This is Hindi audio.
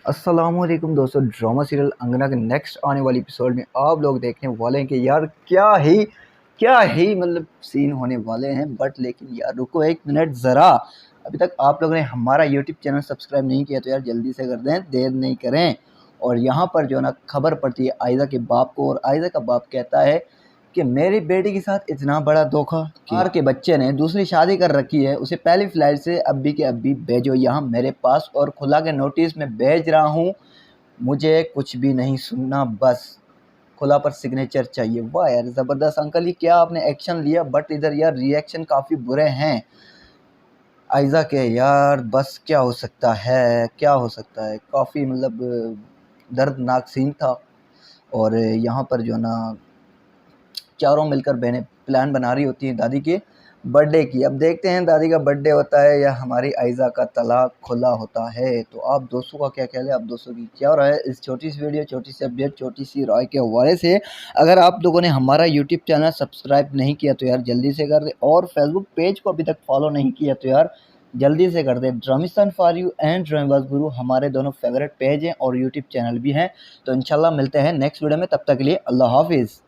अस्सलामुअलैकुम दोस्तों, ड्रामा सीरियल अंगना के नेक्स्ट आने वाली एपिसोड में आप लोग देखने वाले हैं कि यार क्या ही मतलब सीन होने वाले हैं। बट लेकिन यार रुको एक मिनट ज़रा, अभी तक आप लोगों ने हमारा यूट्यूब चैनल सब्सक्राइब नहीं किया तो यार जल्दी से कर दें, देर नहीं करें। और यहाँ पर जो है ना खबर पड़ती है आयज़ा के बाप को, और आयज़ा का बाप कहता है कि मेरी बेटी के साथ इतना बड़ा धोखा कि आर के बच्चे ने दूसरी शादी कर रखी है, उसे पहली फ्लाइट से अभी के अभी भेजो यहाँ मेरे पास, और खुला के नोटिस में भेज रहा हूँ, मुझे कुछ भी नहीं सुनना, बस खुला पर सिग्नेचर चाहिए। वाह यार ज़बरदस्त अंकल, ये क्या आपने एक्शन लिया। बट इधर यार रिएक्शन काफ़ी बुरे हैं आयज़ा के। यार बस क्या हो सकता है, क्या हो सकता है, काफ़ी मतलब दर्दनाक सीन था। और यहाँ पर जो ना चारों मिलकर बहनें प्लान बना रही होती हैं दादी के बर्थडे की। अब देखते हैं दादी का बर्थडे होता है या हमारी आयज़ा का तलाक खुला होता है। तो आप दोस्तों का क्या ख्याल है, आप दोस्तों की क्या राय है इस छोटी सी वीडियो, छोटी सी अपडेट, छोटी सी राय के हवाले से। अगर आप लोगों ने हमारा यूट्यूब चैनल सब्सक्राइब नहीं किया तो यार जल्दी से कर दे, और फेसबुक पेज को अभी तक फॉलो नहीं किया तो यार जल्दी से कर दे। ड्रामिस्तान फॉर यू एंड ड्राइंग गुरु हमारे दोनों फेवरेट पेज हैं और यूट्यूब चैनल भी हैं। तो इंशाल्लाह मिलते हैं नेक्स्ट वीडियो में, तब तक के लिए अल्लाह हाफिज़।